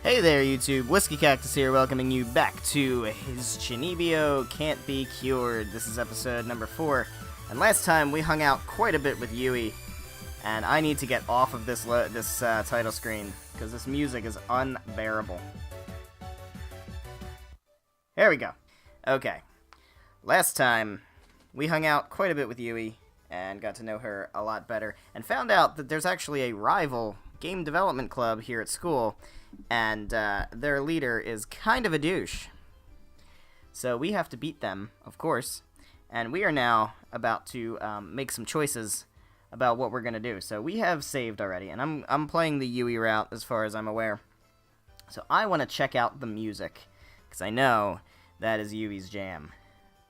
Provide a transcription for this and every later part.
Hey there, YouTube. WhiskeyCactus here, welcoming you back to his Chuunibyou Can't Be Cured. This is episode number 4, and last time we hung out quite a bit with Yui, and I need to get off of this title screen, because this music is unbearable. There we go. Okay. Last time, we hung out quite a bit with Yui, and got to know her a lot better, and found out that there's actually a rival game development club here at school, and their leader is kind of a douche. So we have to beat them, of course, and we are now about to make some choices about what we're going to do. So we have saved already, and I'm playing the Yui route as far as I'm aware. So I want to check out the music, because I know that is Yui's jam.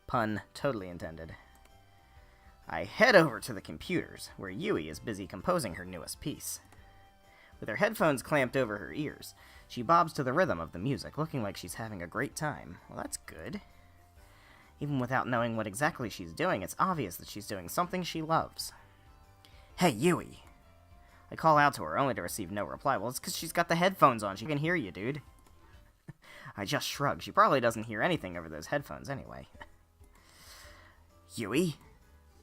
Pun totally intended. I head over to the computers, where Yui is busy composing her newest piece. With her headphones clamped over her ears, she bobs to the rhythm of the music, looking like she's having a great time. Well, that's good. Even without knowing what exactly she's doing, it's obvious that she's doing something she loves. Hey, Yui! I call out to her, only to receive no reply. Well, it's because she's got the headphones on. She can hear you, dude. I just shrug. She probably doesn't hear anything over those headphones anyway. Yui?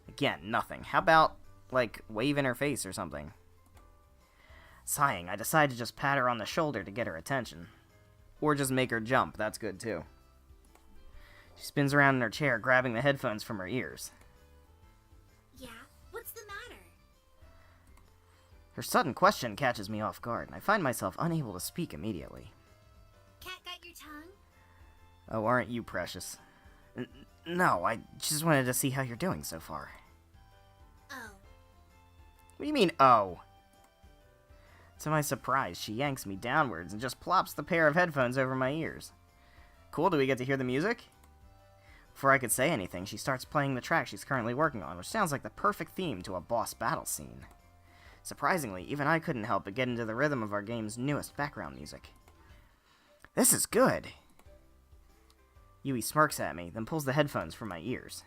Again, nothing. How about, like, wave in her face or something? Sighing, I decide to just pat her on the shoulder to get her attention. Or just make her jump, that's good too. She spins around in her chair, grabbing the headphones from her ears. Yeah? What's the matter? Her sudden question catches me off guard, and I find myself unable to speak immediately. Cat got your tongue? Oh, aren't you precious? No, I just wanted to see how you're doing so far. Oh. What do you mean, oh? To my surprise, she yanks me downwards and just plops the pair of headphones over my ears. Cool, do we get to hear the music? Before I could say anything, she starts playing the track she's currently working on, which sounds like the perfect theme to a boss battle scene. Surprisingly, even I couldn't help but get into the rhythm of our game's newest background music. This is good! Yui smirks at me, then pulls the headphones from my ears.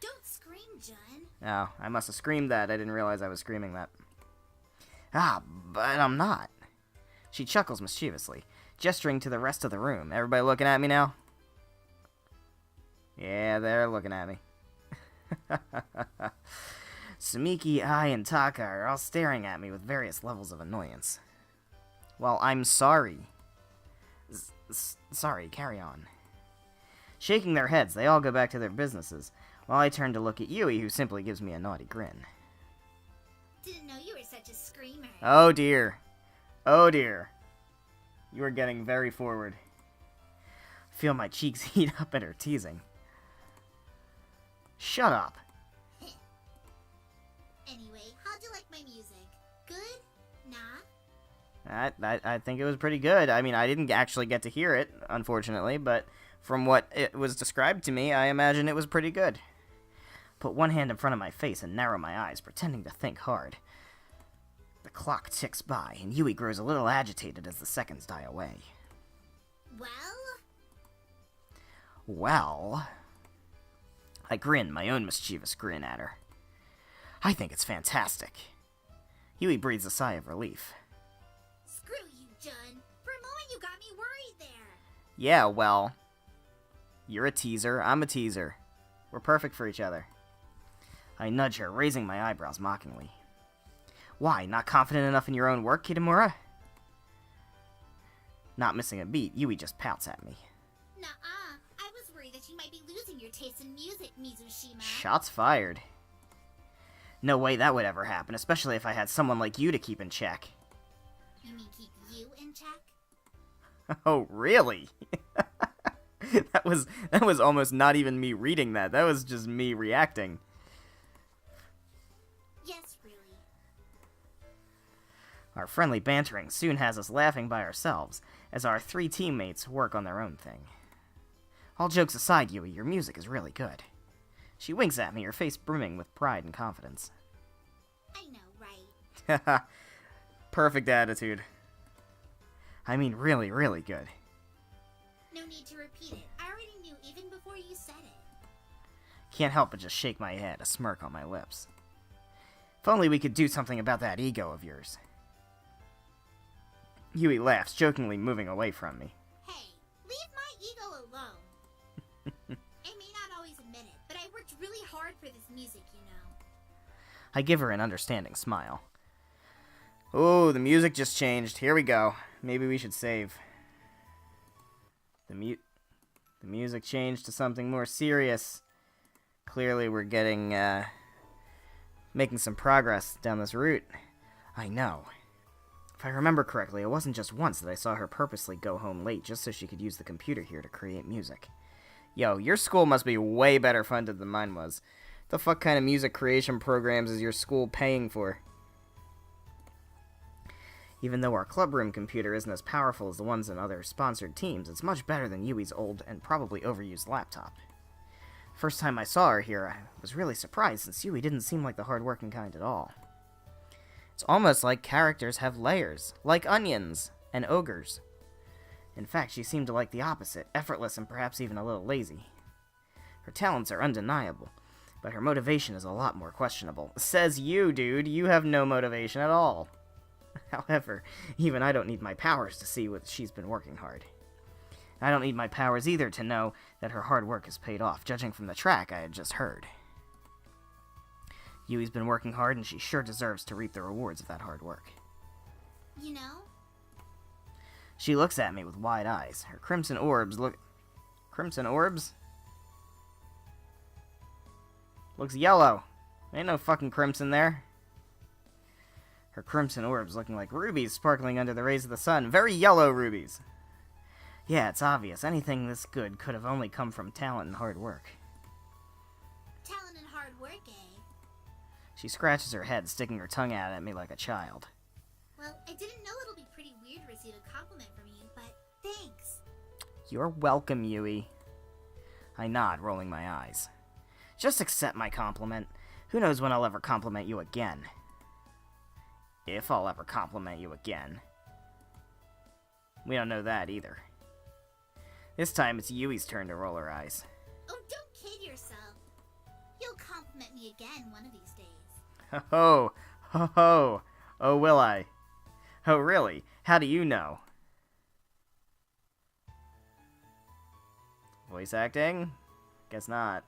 Don't scream, John. Oh, I must have screamed that. I didn't realize I was screaming that. Ah, but I'm not. She chuckles mischievously, gesturing to the rest of the room. Everybody looking at me now? Yeah, they're looking at me. Sumiki, Ai, and Taka are all staring at me with various levels of annoyance. Well, I'm sorry. Sorry, carry on. Shaking their heads, they all go back to their businesses, while I turn to look at Yui, who simply gives me a naughty grin. Didn't know you were such a screamer. Oh dear. Oh dear. You are getting very forward. I feel my cheeks heat up at her teasing. Shut up. Anyway, how'd you like my music? Good? Nah? I think it was pretty good. I mean, I didn't actually get to hear it, unfortunately, but from what it was described to me, I imagine it was pretty good. Put one hand in front of my face and narrow my eyes, pretending to think hard. The clock ticks by, and Yui grows a little agitated as the seconds die away. Well? Well? I grin, my own mischievous grin at her. I think it's fantastic. Yui breathes a sigh of relief. Screw you, John. For a moment you got me worried there. Yeah, well, you're a teaser, I'm a teaser. We're perfect for each other. I nudge her, raising my eyebrows mockingly. Why, not confident enough in your own work, Kitamura? Not missing a beat, Yui just pouts at me. Nuh-uh. I was worried that you might be losing your taste in music, Mizushima. Shots fired. No way that would ever happen, especially if I had someone like you to keep in check. You mean keep you in check? Oh, really? That was almost not even me reading that. That was just me reacting. Yes, really. Our friendly bantering soon has us laughing by ourselves, as our 3 teammates work on their own thing. All jokes aside, Yui, your music is really good. She winks at me, her face brimming with pride and confidence. I know, right? Perfect attitude. I mean, really, really good. No need to repeat it. I already knew even before you said it. Can't help but just shake my head, a smirk on my lips. If only we could do something about that ego of yours. Yui laughs, jokingly moving away from me. Hey, leave my ego alone. I may not always admit it, but I worked really hard for this music, you know. I give her an understanding smile. Oh, the music just changed. Here we go. Maybe we should save. The music changed to something more serious. Clearly we're making some progress down this route. I know. If I remember correctly, it wasn't just once that I saw her purposely go home late just so she could use the computer here to create music. Yo, your school must be way better funded than mine was. The fuck kind of music creation programs is your school paying for? Even though our clubroom computer isn't as powerful as the ones in other sponsored teams, it's much better than Yui's old and probably overused laptop. First time I saw her here, I was really surprised since Yui didn't seem like the hard-working kind at all. It's almost like characters have layers, like onions and ogres. In fact, she seemed to like the opposite, effortless and perhaps even a little lazy. Her talents are undeniable, but her motivation is a lot more questionable. Says you, dude. You have no motivation at all. However, even I don't need my powers to see what she's been working hard. I don't need my powers either to know that her hard work has paid off, judging from the track I had just heard. Yui's been working hard, and she sure deserves to reap the rewards of that hard work. You know? She looks at me with wide eyes. Her crimson orbs look... Crimson orbs? Looks yellow. Ain't no fucking crimson there. Her crimson orbs looking like rubies sparkling under the rays of the sun. Very yellow rubies. Yeah, it's obvious. Anything this good could have only come from talent and hard work. Talent and hard work, eh? She scratches her head, sticking her tongue out at me like a child. Well, I didn't know it'll be pretty weird to receive a compliment from you, but thanks. You're welcome, Yui. I nod, rolling my eyes. Just accept my compliment. Who knows when I'll ever compliment you again. If I'll ever compliment you again. We don't know that either. This time it's Yui's turn to roll her eyes. Oh, don't kid yourself. You'll compliment me again one of these days. Ho ho! Ho ho! Oh, will I? Oh, really? How do you know? Voice acting? Guess not.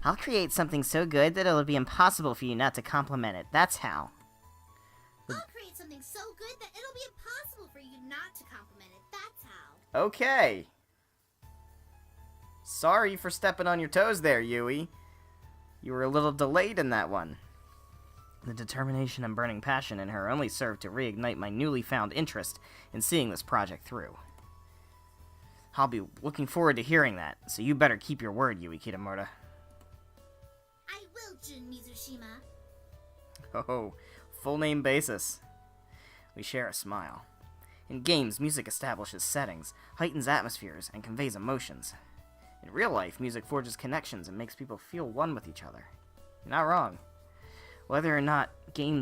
I'll create something so good that it'll be impossible for you not to compliment it. That's how. I'll create something so good that it'll be impossible for you not to compliment it. That's how. Okay. Sorry for stepping on your toes there, Yui. You were a little delayed in that one. The determination and burning passion in her only served to reignite my newly found interest in seeing this project through. I'll be looking forward to hearing that, so you better keep your word, Yui Kitamura. I will, Jun Mizushima. Oh, full name basis. We share a smile. In games, music establishes settings, heightens atmospheres, and conveys emotions. In real life, music forges connections and makes people feel one with each other. You're not wrong. Whether or not in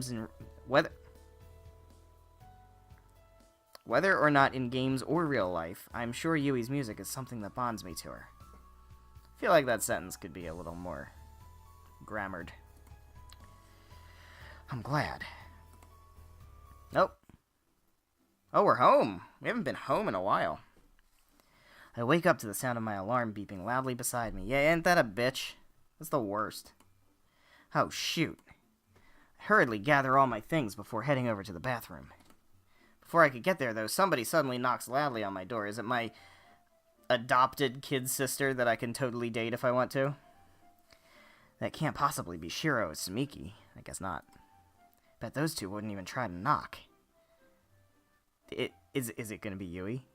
games or real life, I'm sure Yui's music is something that bonds me to her. I feel like that sentence could be a little more grammared. I'm glad. Nope. Oh, we're home. We haven't been home in a while. I wake up to the sound of my alarm beeping loudly beside me. Yeah, ain't that a bitch? That's the worst. Oh, shoot. I hurriedly gather all my things before heading over to the bathroom. Before I could get there, though, somebody suddenly knocks loudly on my door. Is it my adopted kid sister that I can totally date if I want to? That can't possibly be Shiro or Sumiki. I guess not. Bet those two wouldn't even try to knock. Is it gonna be Yui?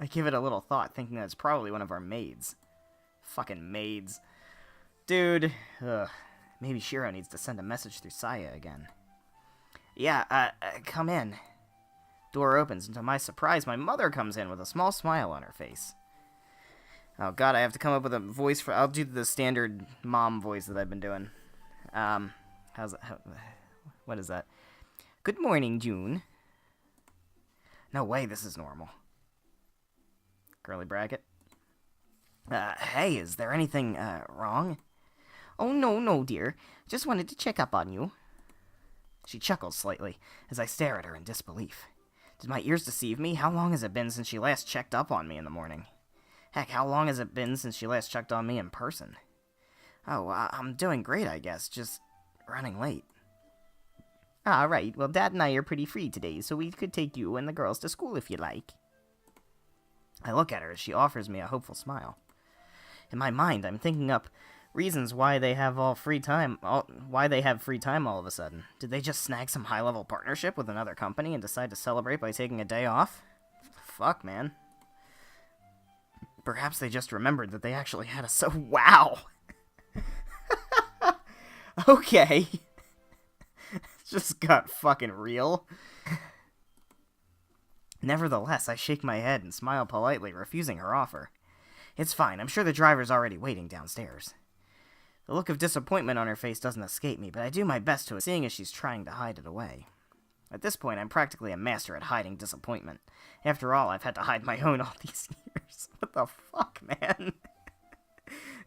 I give it a little thought, thinking that it's probably one of our maids. Fucking maids. Dude. Ugh. Maybe Shiro needs to send a message through Saya again. Yeah, come in. Door opens, and to my surprise, my mother comes in with a small smile on her face. Oh god, I have to come up with a voice for... I'll do the standard mom voice that I've been doing. How's that? What is that? Good morning, June. No way this is normal. Curly bracket. Hey, is there anything, wrong? Oh, no, dear. Just wanted to check up on you. She chuckles slightly as I stare at her in disbelief. Did my ears deceive me? How long has it been since she last checked up on me in the morning? Heck, how long has it been since she last checked on me in person? Oh, I'm doing great, I guess, just running late. Ah, right. Well, Dad and I are pretty free today, so we could take you and the girls to school if you like. I look at her as she offers me a hopeful smile. In my mind, I'm thinking up reasons why they have free time all of a sudden. Did they just snag some high-level partnership with another company and decide to celebrate by taking a day off? Fuck, man. Perhaps they just remembered that they actually had a wow! Okay. Just got fucking real. Nevertheless, I shake my head and smile politely, refusing her offer. It's fine, I'm sure the driver's already waiting downstairs. The look of disappointment on her face doesn't escape me, but I do my best to, seeing as she's trying to hide it away. At this point, I'm practically a master at hiding disappointment. After all, I've had to hide my own all these years. What the fuck, man?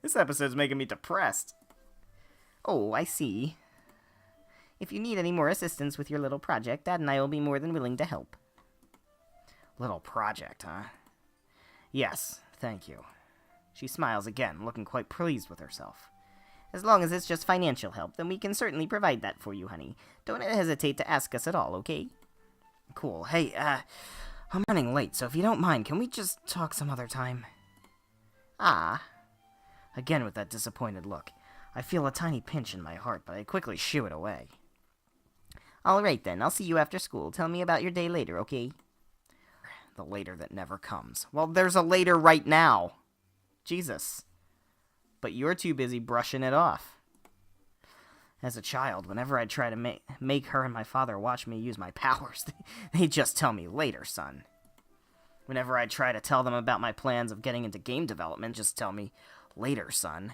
This episode's making me depressed. Oh, I see. If you need any more assistance with your little project, Dad and I will be more than willing to help. Little project, huh? Yes, thank you. She smiles again, looking quite pleased with herself. As long as it's just financial help, then we can certainly provide that for you, honey. Don't hesitate to ask us at all, okay? Cool. Hey, I'm running late, so if you don't mind, can we just talk some other time? Ah. Again with that disappointed look. I feel a tiny pinch in my heart, but I quickly shoo it away. Alright then, I'll see you after school. Tell me about your day later, okay? The later that never comes. Well, there's a later right now. Jesus. But you're too busy brushing it off. As a child, whenever I'd try to make her and my father watch me use my powers, they'd just tell me, later, son. Whenever I'd try to tell them about my plans of getting into game development, just tell me, later, son.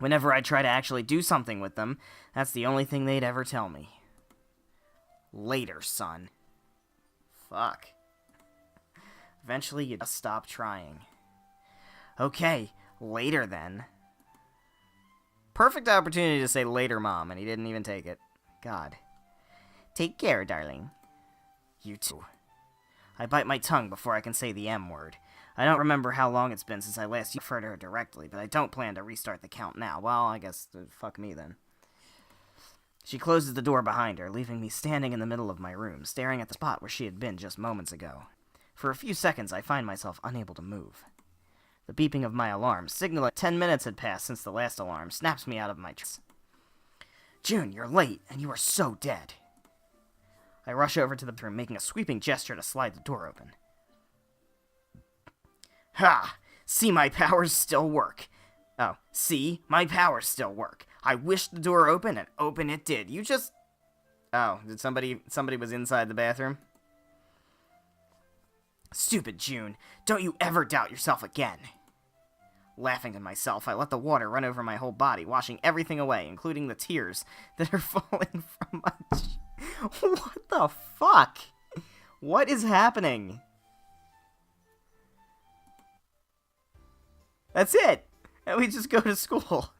Whenever I try to actually do something with them, that's the only thing they'd ever tell me. Later, son. Fuck. Eventually, you just stop trying. Okay, later then. Perfect opportunity to say later, Mom, and he didn't even take it. God. Take care, darling. You too. I bite my tongue before I can say the M word. I don't remember how long it's been since I last referred to her directly, but I don't plan to restart the count now. Well, I guess, fuck me then. She closes the door behind her, leaving me standing in the middle of my room, staring at the spot where she had been just moments ago. For a few seconds, I find myself unable to move. The beeping of my alarm, signaling 10 minutes had passed since the last alarm, snaps me out of my trance. June, you're late, and you are so dead. I rush over to the room, making a sweeping gesture to slide the door open. Ha! See, my powers still work. Oh, see, my powers still work. I wished the door open, and open it did. You just... Oh, did somebody was inside the bathroom? Stupid June, don't you ever doubt yourself again. Laughing to myself, I let the water run over my whole body, washing everything away, including the tears that are falling from my What the fuck? What is happening? That's it! And we just go to school.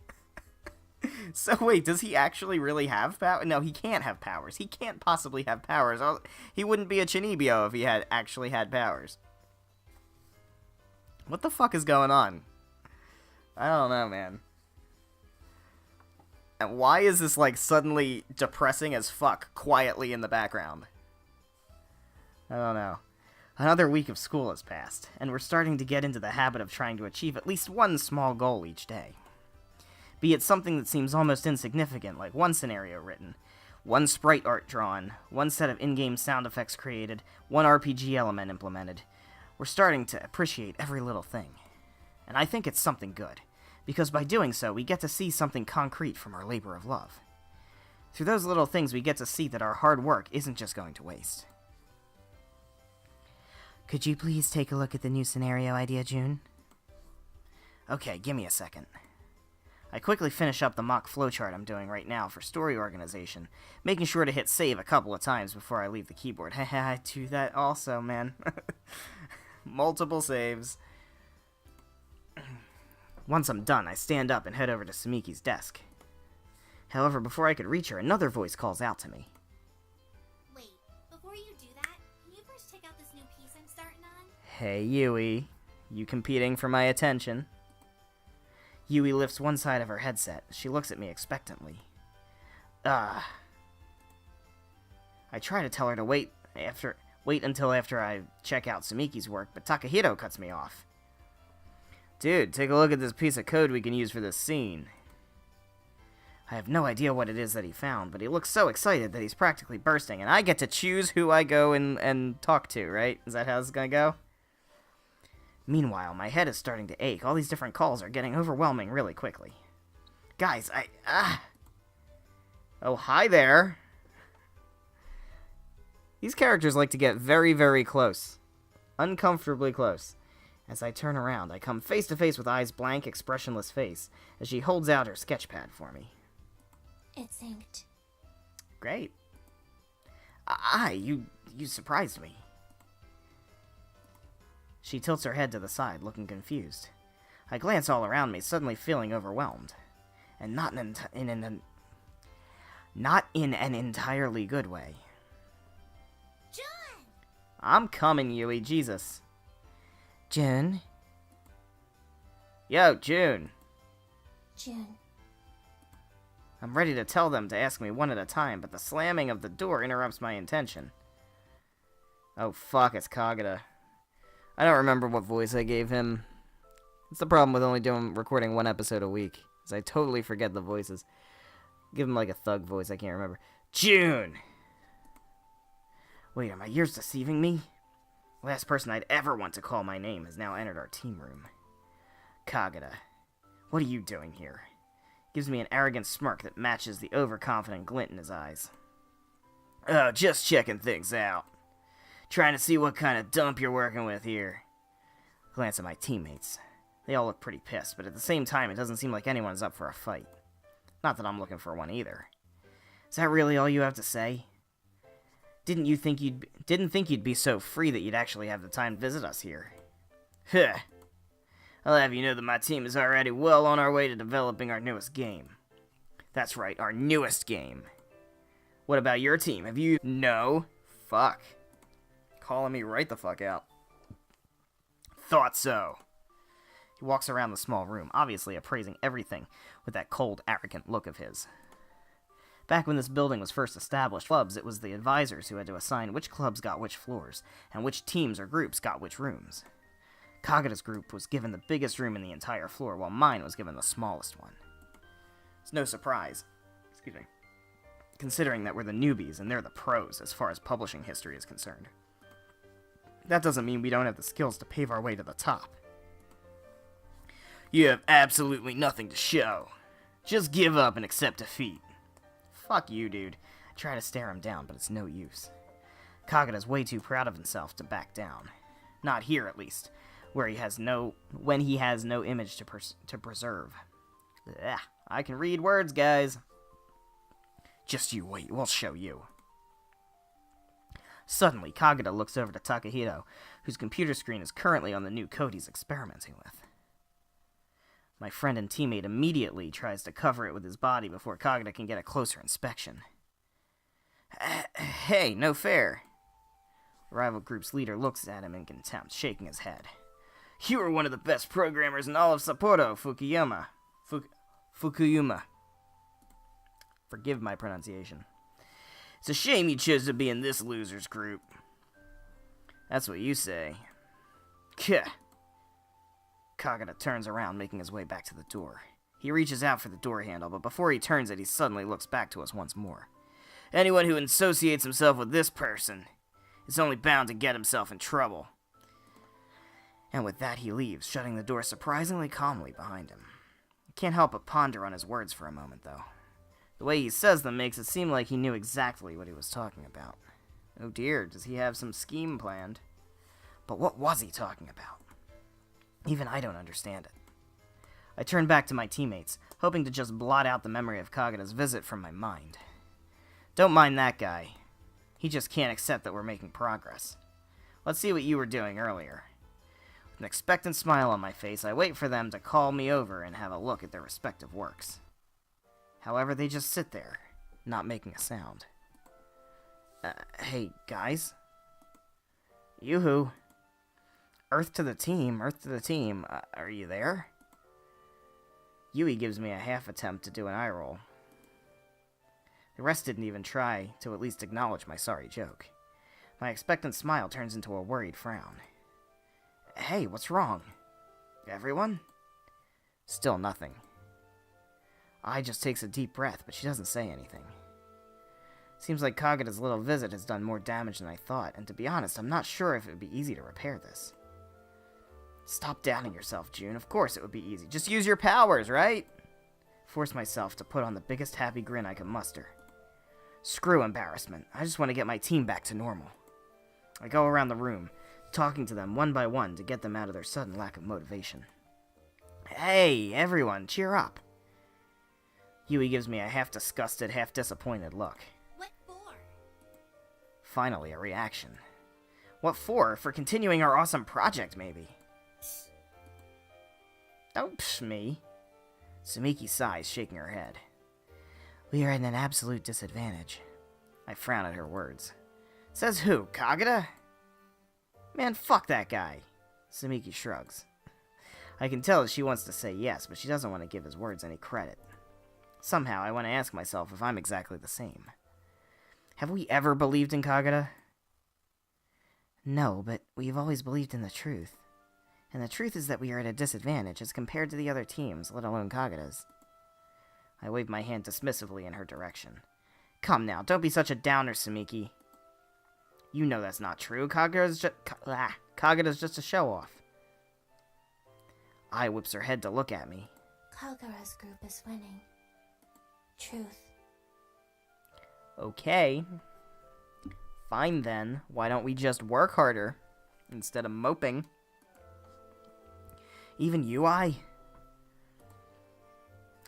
So wait, does he actually really have powers? No, he can't have powers. He can't possibly have powers. He wouldn't be a Chuunibyou if he had actually had powers. What the fuck is going on? I don't know, man. And why is this, like, suddenly depressing as fuck quietly in the background? I don't know. Another week of school has passed, and we're starting to get into the habit of trying to achieve at least one small goal each day. Be it something that seems almost insignificant, like one scenario written, one sprite art drawn, one set of in-game sound effects created, one RPG element implemented. We're starting to appreciate every little thing. And I think it's something good, because by doing so, we get to see something concrete from our labor of love. Through those little things, we get to see that our hard work isn't just going to waste. Could you please take a look at the new scenario idea, June? Okay, give me a second. I quickly finish up the mock flowchart I'm doing right now for story organization, making sure to hit save a couple of times before I leave the keyboard. Haha, I do that also, man. Multiple saves. Once I'm done, I stand up and head over to Sumiki's desk. However, before I could reach her, another voice calls out to me. Wait, before you do that, Hey, Yui. You competing for my attention? Yui lifts one side of her headset. She looks at me expectantly. I try to tell her to wait until after I check out Sumiki's work, but Takahito cuts me off. Dude, take a look at this piece of code we can use for this scene. I have no idea what it is that he found, but he looks so excited that he's practically bursting, and I get to choose who I go and talk to, right? Is that how it's gonna go? Meanwhile, my head is starting to ache. All these different calls are getting overwhelming really quickly. Guys, Oh, hi there. These characters like to get very, very close. Uncomfortably close. As I turn around, I come face to face with Ai's blank, expressionless face as she holds out her sketch pad for me. It's inked. Great. You surprised me. She tilts her head to the side, looking confused. I glance all around me, suddenly feeling overwhelmed. And not in an entirely good way. Jun! I'm coming, Yui, Jesus. Jun? Yo, June. Jun. I'm ready to tell them to ask me one at a time, but the slamming of the door interrupts my intention. Oh, fuck, it's Kagura. I don't remember what voice I gave him. It's the problem with only recording one episode a week, is I totally forget the voices. Give him like a thug voice, I can't remember. June! Wait, are my ears deceiving me? The last person I'd ever want to call my name has now entered our team room. Kagura, what are you doing here? Gives me an arrogant smirk that matches the overconfident glint in his eyes. Oh, just checking things out. Trying to see what kind of dump you're working with here. Glance at my teammates. They all look pretty pissed, but at the same time, it doesn't seem like anyone's up for a fight. Not that I'm looking for one either. Is that really all you have to say? Didn't think you'd be so free that you'd actually have the time to visit us here? Huh. I'll have you know that my team is already well on our way to developing our newest game. That's right, our newest game. What about your team? Have you... No. Fuck. Calling me right the fuck out. Thought so. He walks around the small room, obviously appraising everything with that cold, arrogant look of his. Back when this building was first established, clubs, it was the advisors who had to assign which clubs got which floors, and which teams or groups got which rooms. Kagura's group was given the biggest room in the entire floor, while mine was given the smallest one. It's no surprise, considering that we're the newbies and they're the pros as far as publishing history is concerned. That doesn't mean we don't have the skills to pave our way to the top. You have absolutely nothing to show. Just give up and accept defeat. Fuck you, dude. I try to stare him down, but it's no use. Kagura's way too proud of himself to back down. Not here, at least, when he has no image to preserve. Ugh, I can read words, guys. Just you wait, we'll show you. Suddenly, Kagura looks over to Takahito, whose computer screen is currently on the new code he's experimenting with. My friend and teammate immediately tries to cover it with his body before Kagura can get a closer inspection. Hey, no fair. The rival group's leader looks at him in contempt, shaking his head. You are one of the best programmers in all of Sapporo, Fukuyama. Fukuyama. Forgive my pronunciation. It's a shame you chose to be in this loser's group. That's what you say. Kuh. Kagura turns around, making his way back to the door. He reaches out for the door handle, but before he turns it, he suddenly looks back to us once more. Anyone who associates himself with this person is only bound to get himself in trouble. And with that, he leaves, shutting the door surprisingly calmly behind him. I can't help but ponder on his words for a moment, though. The way he says them makes it seem like he knew exactly what he was talking about. Oh dear, does he have some scheme planned? But what was he talking about? Even I don't understand it. I turn back to my teammates, hoping to just blot out the memory of Kagura's visit from my mind. Don't mind that guy. He just can't accept that we're making progress. Let's see what you were doing earlier. With an expectant smile on my face, I wait for them to call me over and have a look at their respective works. However, they just sit there, not making a sound. Hey, guys? Yoo-hoo. Earth to the team, Earth to the team. Are you there? Yui gives me a half attempt to do an eye roll. The rest didn't even try to at least acknowledge my sorry joke. My expectant smile turns into a worried frown. Hey, what's wrong? Everyone? Still nothing. Ai just takes a deep breath, but she doesn't say anything. Seems like Kagura's little visit has done more damage than I thought, and to be honest, I'm not sure if it would be easy to repair this. Stop doubting yourself, June. Of course it would be easy. Just use your powers, right? Force myself to put on the biggest happy grin I could muster. Screw embarrassment. I just want to get my team back to normal. I go around the room, talking to them one by one to get them out of their sudden lack of motivation. Hey, everyone, cheer up. Yui gives me a half-disgusted, half-disappointed look. What for? Finally, a reaction. What for? For continuing our awesome project, maybe. Don't psh me. Sumiki sighs, shaking her head. We are at an absolute disadvantage. I frown at her words. Says who? Kagura? Man, fuck that guy. Sumiki shrugs. I can tell that she wants to say yes, but she doesn't want to give his words any credit. Somehow, I want to ask myself if I'm exactly the same. Have we ever believed in Kagura? No, but we've always believed in the truth. And the truth is that we are at a disadvantage as compared to the other teams, let alone Kagura's. I wave my hand dismissively in her direction. Come now, don't be such a downer, Sumiki. You know that's not true. Kagura's just a show-off. Ai whips her head to look at me. Kagura's group is winning. Truth. Okay. Fine then. Why don't we just work harder instead of moping? Even you, Ai?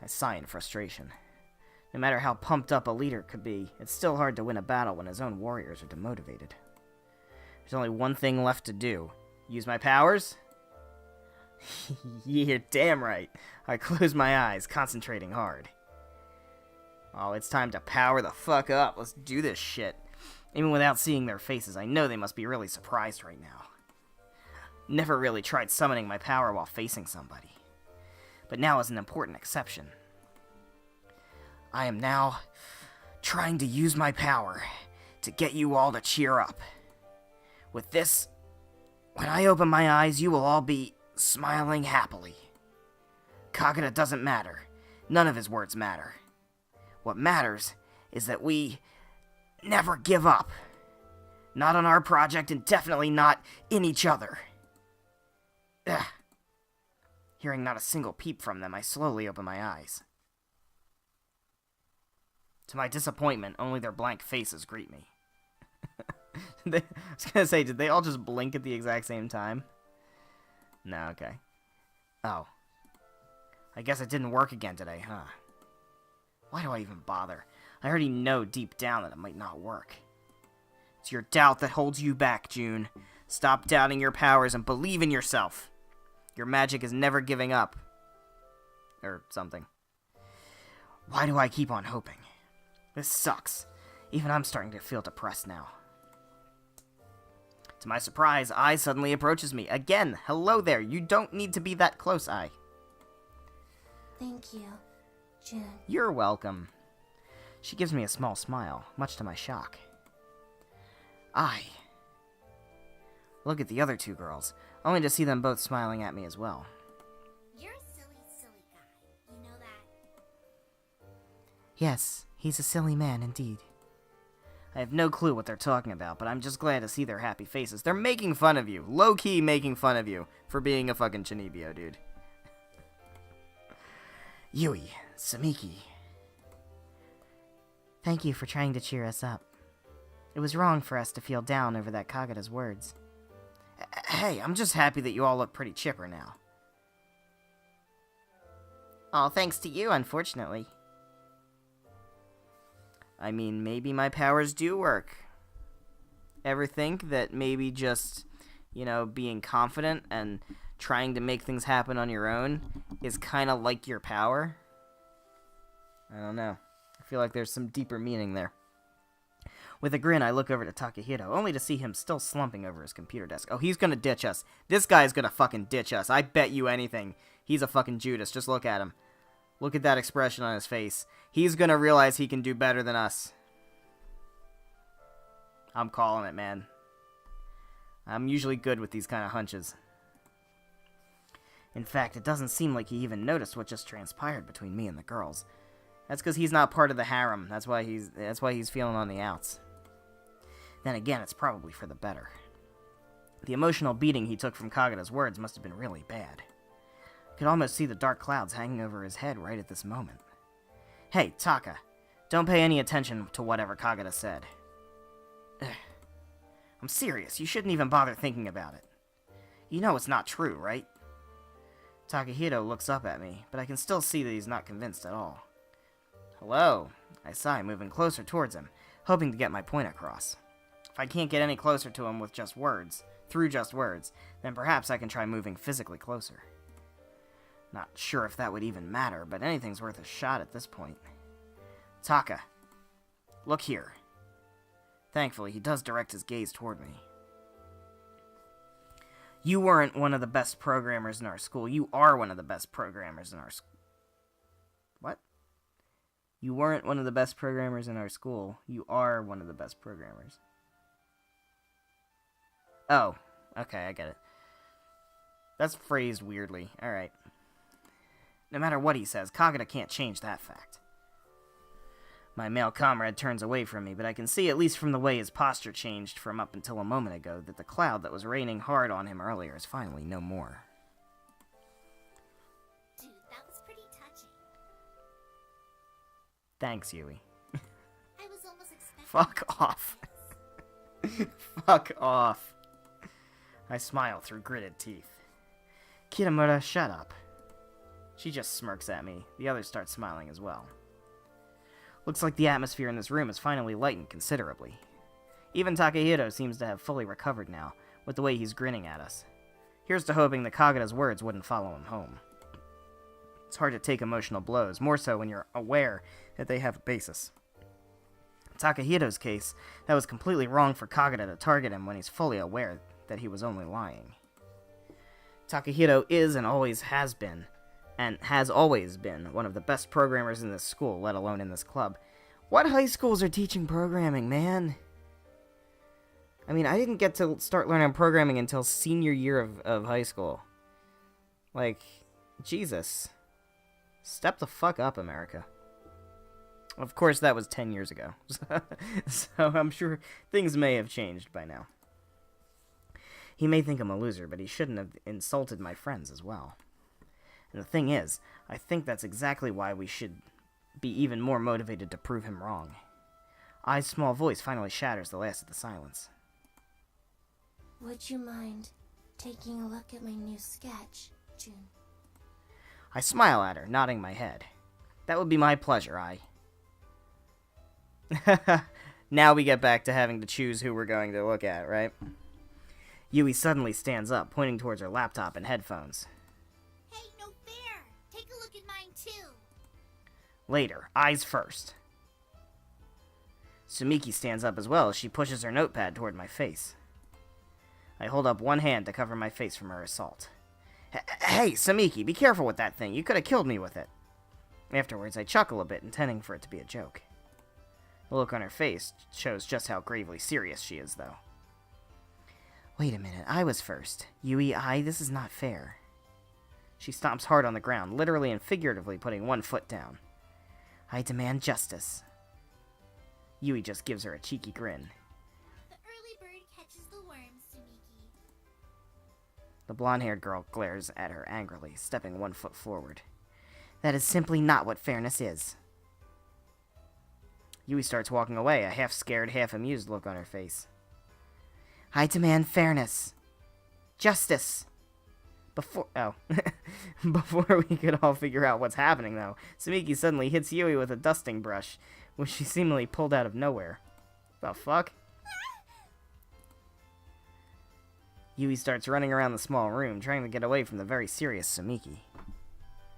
I sigh in frustration. No matter how pumped up a leader could be, it's still hard to win a battle when his own warriors are demotivated. There's only one thing left to do. Use my powers? You're damn right. I close my eyes, concentrating hard. Oh, it's time to power the fuck up. Let's do this shit. Even without seeing their faces, I know they must be really surprised right now. Never really tried summoning my power while facing somebody. But now is an important exception. I am now trying to use my power to get you all to cheer up. With this, when I open my eyes, you will all be smiling happily. Kagura doesn't matter. None of his words matter. What matters is that we never give up. Not on our project, and definitely not in each other. Ugh. Hearing not a single peep from them, I slowly open my eyes. To my disappointment, only their blank faces greet me. I was gonna say, did they all just blink at the exact same time? No, okay. Oh. I guess it didn't work again today, huh? Why do I even bother? I already know deep down that it might not work. It's your doubt that holds you back, June. Stop doubting your powers and believe in yourself. Your magic is never giving up. Or something. Why do I keep on hoping? This sucks. Even I'm starting to feel depressed now. To my surprise, Ai suddenly approaches me. Again, hello there. You don't need to be that close, Ai. Thank you, June. You're welcome. She gives me a small smile, much to my shock. Ai. Look at the other two girls, only to see them both smiling at me as well. You're a silly, silly guy. You know that? Yes, he's a silly man indeed. I have no clue what they're talking about, but I'm just glad to see their happy faces. They're making fun of you. Low-key making fun of you for being a fucking Chuunibyou, dude. Yui, Sumiki. Thank you for trying to cheer us up. It was wrong for us to feel down over that Kagura's words. Hey, I'm just happy that you all look pretty chipper now. All thanks to you, unfortunately. I mean, maybe my powers do work. Ever think that maybe just, you know, being confident and trying to make things happen on your own is kind of like your power? I don't know. I feel like there's some deeper meaning there. With a grin, I look over to Takahito, only to see him still slumping over his computer desk. Oh, he's gonna ditch us. This guy's gonna fucking ditch us. I bet you anything. He's a fucking Judas. Just look at him. Look at that expression on his face. He's gonna realize he can do better than us. I'm calling it, man. I'm usually good with these kind of hunches. In fact, it doesn't seem like he even noticed what just transpired between me and the girls. That's because he's not part of the harem. That's why he's feeling on the outs. Then again, it's probably for the better. The emotional beating he took from Kagura's words must have been really bad. I could almost see the dark clouds hanging over his head right at this moment. Hey, Taka, don't pay any attention to whatever Kagura said. I'm serious. You shouldn't even bother thinking about it. You know it's not true, right? Takahito looks up at me, but I can still see that he's not convinced at all. Hello, I sigh, moving closer towards him, hoping to get my point across. If I can't get any closer to him with just words, then perhaps I can try moving physically closer. Not sure if that would even matter, but anything's worth a shot at this point. Taka, look here. Thankfully, he does direct his gaze toward me. You weren't one of the best programmers in our school. You are one of the best programmers in our school. What? You weren't one of the best programmers in our school. You are one of the best programmers. Oh, okay, I get it. That's phrased weirdly. Alright. No matter what he says, Kagura can't change that fact. My male comrade turns away from me, but I can see, at least from the way his posture changed from up until a moment ago, that the cloud that was raining hard on him earlier is finally no more. Dude, that was pretty touching. Thanks, Yui. I was almost expecting... Fuck off. Fuck off. I smile through gritted teeth. Kitamura, shut up. She just smirks at me. The others start smiling as well. Looks like the atmosphere in this room has finally lightened considerably. Even Takahito seems to have fully recovered now, with the way he's grinning at us. Here's to hoping that Kagura's words wouldn't follow him home. It's hard to take emotional blows, more so when you're aware that they have a basis. In Takahito's case, that was completely wrong for Kagura to target him when he's fully aware that he was only lying. Takahito is and always has been one of the best programmers in this school, let alone in this club. What high schools are teaching programming, man? I mean, I didn't get to start learning programming until senior year of high school. Like, Jesus. Step the fuck up, America. Of course, that was 10 years ago. So I'm sure things may have changed by now. He may think I'm a loser, but he shouldn't have insulted my friends as well. And the thing is, I think that's exactly why we should be even more motivated to prove him wrong. Ai's small voice finally shatters the last of the silence. Would you mind taking a look at my new sketch, Jun? I smile at her, nodding my head. That would be my pleasure, Ai. Now we get back to having to choose who we're going to look at, right? Yui suddenly stands up, pointing towards her laptop and headphones. Hey, no fair! Take a look at mine, too! Later, eyes first. Sumiki stands up as well as she pushes her notepad toward my face. I hold up one hand to cover my face from her assault. Hey, Sumiki, be careful with that thing. You could have killed me with it. Afterwards, I chuckle a bit, intending for it to be a joke. The look on her face shows just how gravely serious she is, though. Wait a minute, I was first. Yui, this is not fair. She stomps hard on the ground, literally and figuratively putting one foot down. I demand justice. Yui just gives her a cheeky grin. The early bird catches the worm, Sumiki. The blonde-haired girl glares at her angrily, stepping 1 foot forward. That is simply not what fairness is. Yui starts walking away, a half-scared, half-amused look on her face. I demand fairness. Justice. Before we could all figure out what's happening, though, Sumiki suddenly hits Yui with a dusting brush, which she seemingly pulled out of nowhere. The fuck? Yui starts running around the small room, trying to get away from the very serious Sumiki.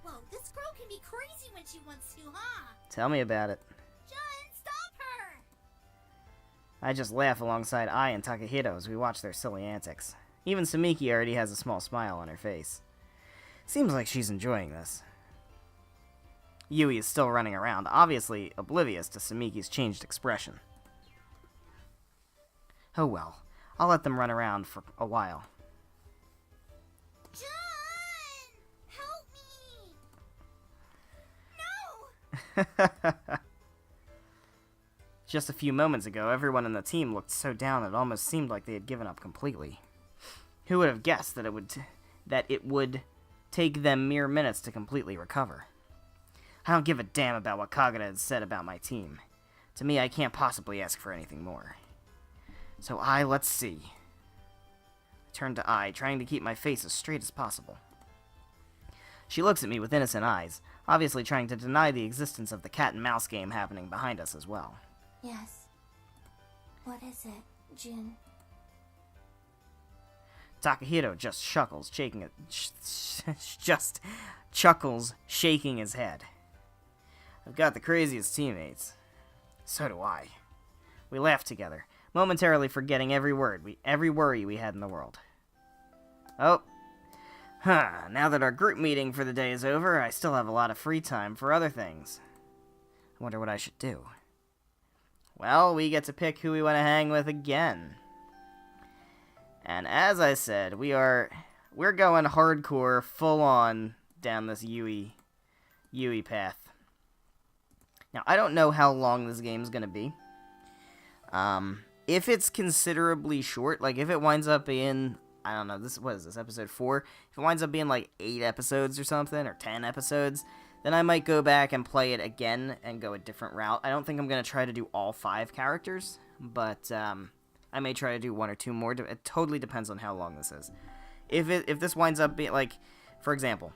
Whoa, this girl can be crazy when she wants to, huh? Tell me about it. John, stop her! I just laugh alongside Ai and Takahito as we watch their silly antics. Even Samiki already has a small smile on her face. Seems like she's enjoying this. Yui is still running around, obviously oblivious to Samiki's changed expression. Oh well, I'll let them run around for a while. John! Help me! No! Just a few moments ago, everyone in the team looked so down it almost seemed like they had given up completely. Who would have guessed that it would take them mere minutes to completely recover? I don't give a damn about what Kagura had said about my team. To me, I can't possibly ask for anything more. So let's see. I turn to Ai, trying to keep my face as straight as possible. She looks at me with innocent eyes, obviously trying to deny the existence of the cat and mouse game happening behind us as well. Yes. What is it, Jun? Takahito just chuckles, shaking his head. I've got the craziest teammates. So do I. We laugh together, momentarily forgetting every worry we had in the world. Now that our group meeting for the day is over, I still have a lot of free time for other things. I wonder what I should do. Well, we get to pick who we want to hang with again. And as I said, we're going hardcore, full on down this Yui path. Now, I don't know how long this game's gonna be. If it's considerably short, like if it winds up being, I don't know, what is this, episode 4? If it winds up being like 8 episodes or something, or 10 episodes, then I might go back and play it again and go a different route. I don't think I'm gonna try to do all 5 characters, but I may try to do 1 or 2 more. It totally depends on how long this is. If this winds up being, like, for example,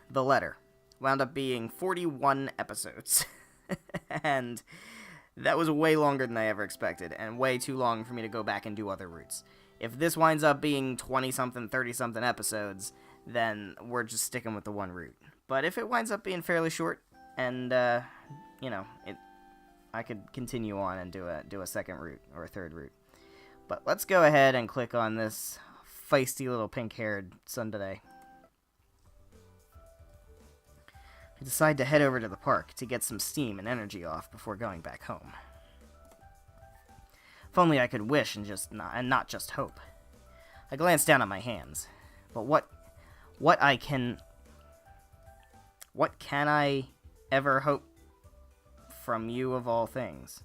The Letter wound up being 41 episodes. And that was way longer than I ever expected, and way too long for me to go back and do other routes. If this winds up being 20-something, 30-something episodes, then we're just sticking with the one route. But if it winds up being fairly short, and, I could continue on and do a second route, or a third route. But let's go ahead and click on this feisty little pink-haired tsundere. I decide to head over to the park to get some steam and energy off before going back home. If only I could wish and not just hope. I glance down at my hands, but what can I ever hope from you of all things?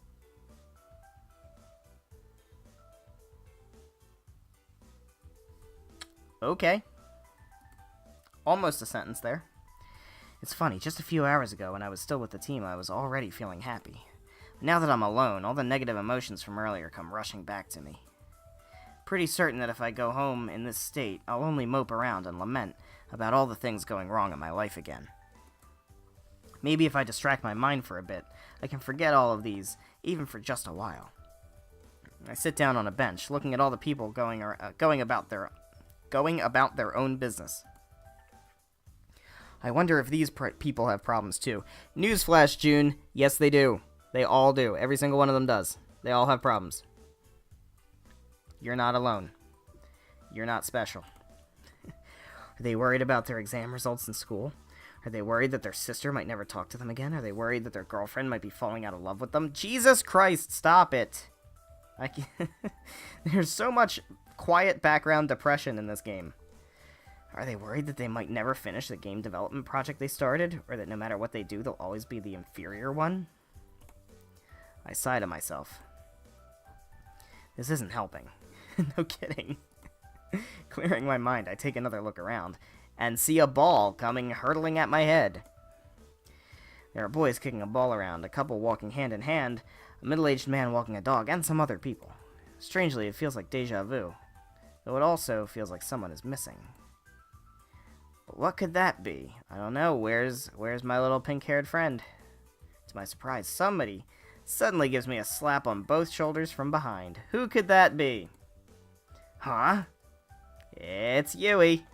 Okay. Almost a sentence there. It's funny, just a few hours ago when I was still with the team, I was already feeling happy. But now that I'm alone, all the negative emotions from earlier come rushing back to me. Pretty certain that if I go home in this state, I'll only mope around and lament about all the things going wrong in my life again. Maybe if I distract my mind for a bit, I can forget all of these, even for just a while. I sit down on a bench, looking at all the people going about their own business. I wonder if these people have problems too. Newsflash, June. Yes, they do. They all do. Every single one of them does. They all have problems. You're not alone. You're not special. Are they worried about their exam results in school? Are they worried that their sister might never talk to them again? Are they worried that their girlfriend might be falling out of love with them? Jesus Christ, stop it! There's so much quiet background depression in this game. Are they worried that they might never finish the game development project they started? Or that no matter what they do, they'll always be the inferior one? I sigh to myself. This isn't helping. No kidding. Clearing my mind, I take another look around, and see a ball coming hurtling at my head. There are boys kicking a ball around, a couple walking hand in hand, a middle-aged man walking a dog, and some other people. Strangely, it feels like deja vu, though it also feels like someone is missing. But what could that be? I don't know. Where's my little pink-haired friend? To my surprise, somebody suddenly gives me a slap on both shoulders from behind. Who could that be? Huh? It's Yui.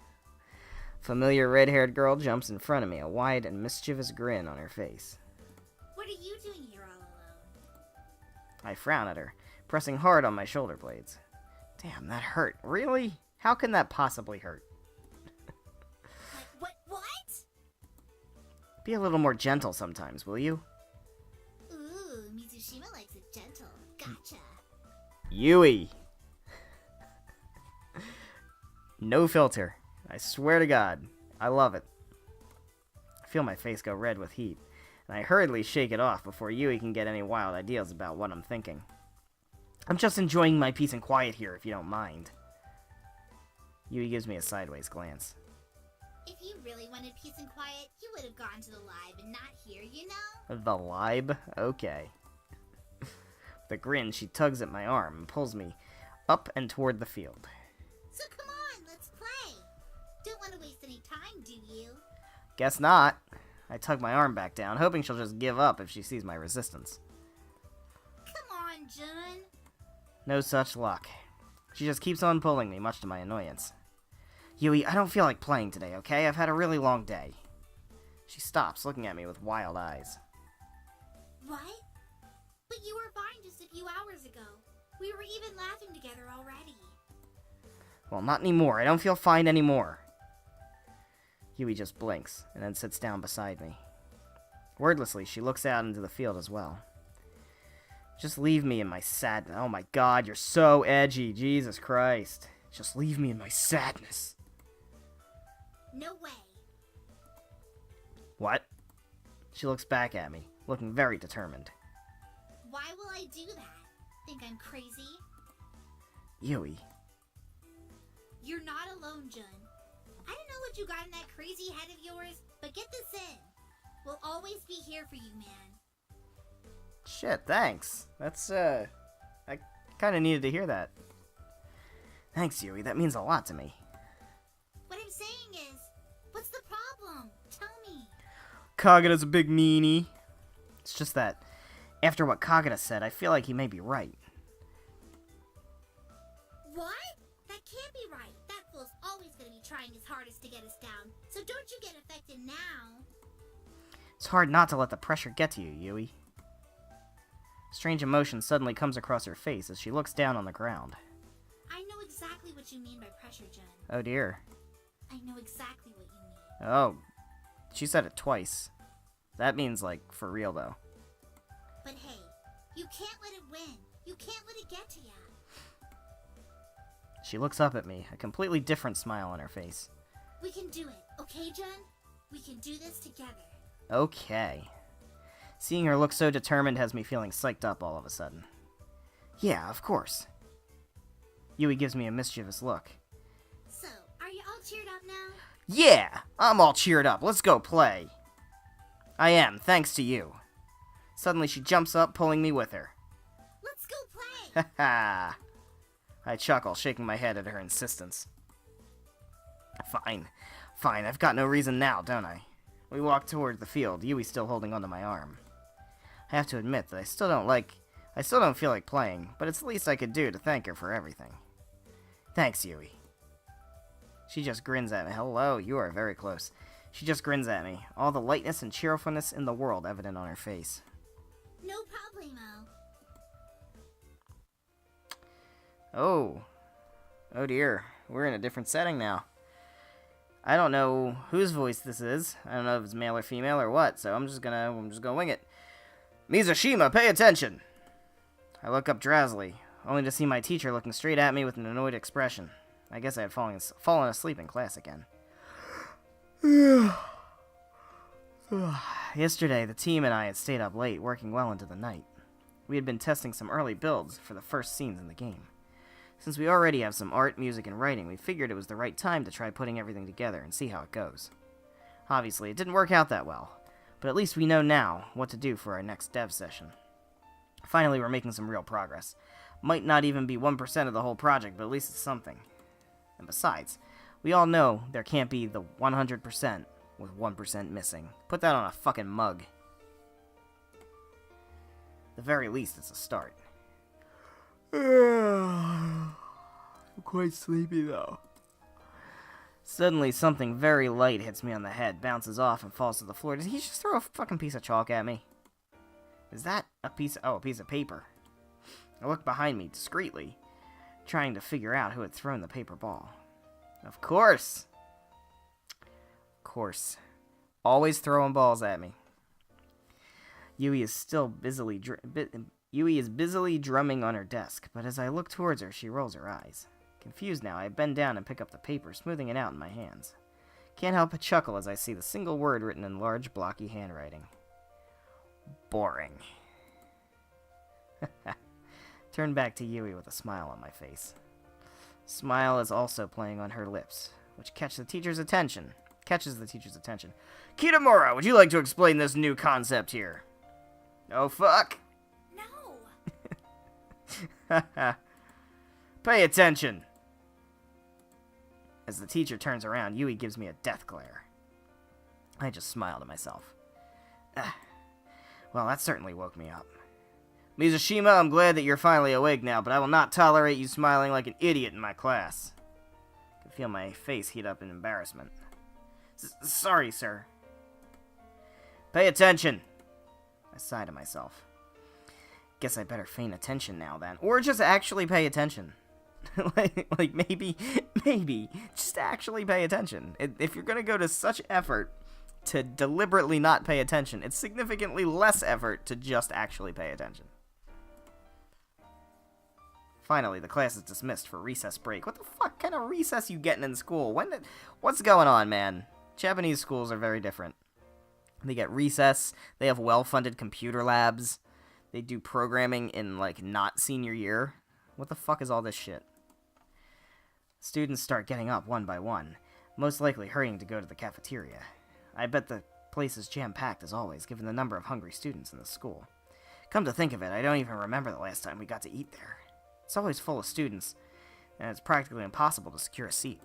Familiar red-haired girl jumps in front of me, a wide and mischievous grin on her face. What are you doing here all alone? I frown at her. pressing hard on my shoulder blades. Damn, that hurt. Really? How can that possibly hurt? What? Be a little more gentle sometimes, will you? Ooh, Mizushima likes it gentle. Gotcha. Yui! No filter. I swear to God. I love it. I feel my face go red with heat, and I hurriedly shake it off before Yui can get any wild ideas about what I'm thinking. I'm just enjoying my peace and quiet here, if you don't mind. Yui gives me a sideways glance. If you really wanted peace and quiet, you would have gone to the lib and not here, you know? The lib? Okay. With a grin, she tugs at my arm and pulls me up and toward the field. So come on, let's play. Don't want to waste any time, do you? Guess not. I tug my arm back down, hoping she'll just give up if she sees my resistance. Come on, Jun. No such luck. She just keeps on pulling me, much to my annoyance. Yui, I don't feel like playing today, okay? I've had a really long day. She stops, looking at me with wild eyes. What? But you were fine just a few hours ago. We were even laughing together already. Well, not anymore. I don't feel fine anymore. Yui just blinks, and then sits down beside me. Wordlessly, she looks out into the field as well. Just leave me in my sadness. Oh my God, you're so edgy. Jesus Christ. Just leave me in my sadness. No way. What? She looks back at me, looking very determined. Why will I do that? Think I'm crazy? Yui. You're not alone, Jun. I don't know what you got in that crazy head of yours, but get this in. We'll always be here for you, man. Shit, thanks. That's, I kinda needed to hear that. Thanks, Yui. That means a lot to me. What I'm saying is, what's the problem? Tell me. Kagura's a big meanie. It's just that, after what Kagura said, I feel like he may be right. What? That can't be right. That fool's always gonna be trying his hardest to get us down. So don't you get affected now. It's hard not to let the pressure get to you, Yui. Strange emotion suddenly comes across her face as she looks down on the ground. I know exactly what you mean by pressure, Jun. Oh dear. I know exactly what you mean. Oh. She said it twice. That means, like, for real, though. But hey, you can't let it win. You can't let it get to ya. She looks up at me, a completely different smile on her face. We can do it, okay, Jun? We can do this together. Okay. Seeing her look so determined has me feeling psyched up all of a sudden. Yeah, of course. Yui gives me a mischievous look. So, are you all cheered up now? Yeah! I'm all cheered up. Let's go play. I am, thanks to you. Suddenly she jumps up, pulling me with her. Let's go play! Ha ha! I chuckle, shaking my head at her insistence. Fine. Fine, I've got no reason now, don't I? We walk toward the field, Yui still holding onto my arm. I have to admit that I still don't feel like playing, but it's the least I could do to thank her for everything. Thanks, Yui. She just grins at me. Hello, you are very close. She just grins at me, all the lightness and cheerfulness in the world evident on her face. No problemo. Oh. Oh dear. We're in a different setting now. I don't know whose voice this is. I don't know if it's male or female or what, so I'm just gonna wing it. Mizushima, pay attention! I look up drowsily, only to see my teacher looking straight at me with an annoyed expression. I guess I had fallen asleep in class again. Yesterday, the team and I had stayed up late, working well into the night. We had been testing some early builds for the first scenes in the game. Since we already have some art, music, and writing, we figured it was the right time to try putting everything together and see how it goes. Obviously, it didn't work out that well, but at least we know now what to do for our next dev session. Finally, we're making some real progress. Might not even be 1% of the whole project, but at least it's something. And besides, we all know there can't be the 100% with 1% missing. Put that on a fucking mug. At the very least, it's a start. I'm quite sleepy, though. Suddenly, something very light hits me on the head, bounces off, and falls to the floor. Did he just throw a fucking piece of chalk at me? Is that a piece of... Oh, a piece of paper. I looked behind me discreetly, trying to figure out who had thrown the paper ball. Of course! Of course. Always throwing balls at me. Yui is busily drumming on her desk, but as I look towards her, she rolls her eyes. Confused now, I bend down and pick up the paper, smoothing it out in my hands. Can't help but chuckle as I see the single word written in large, blocky handwriting. Boring. Turn back to Yui with a smile on my face. Smile is also playing on her lips, which catches the teacher's attention. Kitamura, would you like to explain this new concept here? Oh, fuck. No. Pay attention. As the teacher turns around, Yui gives me a death glare. I just smile to myself. Well, that certainly woke me up. Mizushima, I'm glad that you're finally awake now, but I will not tolerate you smiling like an idiot in my class. I can feel my face heat up in embarrassment. Sorry, sir. Pay attention. I sigh to myself. Guess I better feign attention now, then. Or just actually pay attention. like maybe, just actually pay attention. If you're gonna go to such effort to deliberately not pay attention, it's significantly less effort to just actually pay attention. Finally, the class is dismissed for recess break. What the fuck kind of recess you getting in school? What's going on, man? Japanese schools are very different. They get recess, they have well-funded computer labs, they do programming in, like, not senior year. What the fuck is all this shit? Students start getting up one by one, most likely hurrying to go to the cafeteria. I bet the place is jam-packed as always, given the number of hungry students in the school. Come to think of it, I don't even remember the last time we got to eat there. It's always full of students, and it's practically impossible to secure a seat.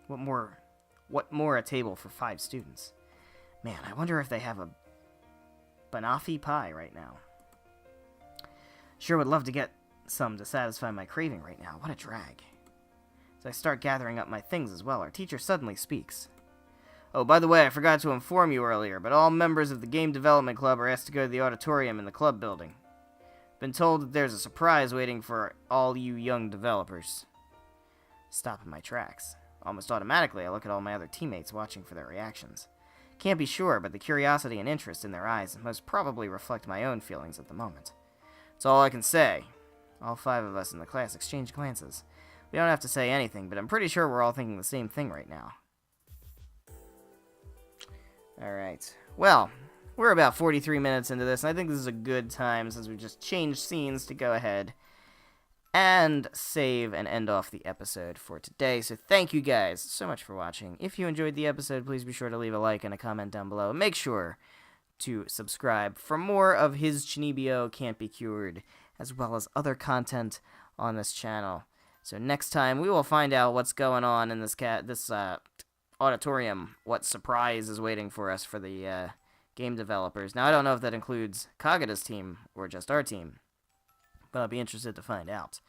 What more a table for 5 students? Man, I wonder if they have a banoffee pie right now. Sure would love to get some to satisfy my craving right now. What a drag. As I start gathering up my things as well, our teacher suddenly speaks. Oh, by the way, I forgot to inform you earlier, but all members of the Game Development Club are asked to go to the auditorium in the club building. Been told that there's a surprise waiting for all you young developers. Stop in my tracks. Almost automatically, I look at all my other teammates watching for their reactions. Can't be sure, but the curiosity and interest in their eyes most probably reflect my own feelings at the moment. That's all I can say. All 5 of us in the class exchange glances. We don't have to say anything, but I'm pretty sure we're all thinking the same thing right now. Alright. Well, we're about 43 minutes into this, and I think this is a good time, since we've just changed scenes, to go ahead and save and end off the episode for today. So thank you guys so much for watching. If you enjoyed the episode, please be sure to leave a like and a comment down below. Make sure to subscribe for more of his Chuunibyou Can't Be Cured, as well as other content on this channel. So next time, we will find out what's going on in this auditorium, what surprise is waiting for us for the game developers. Now, I don't know if that includes Kagura's team or just our team, but I'll be interested to find out.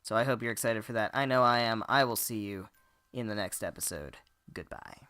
So I hope you're excited for that. I know I am. I will see you in the next episode. Goodbye.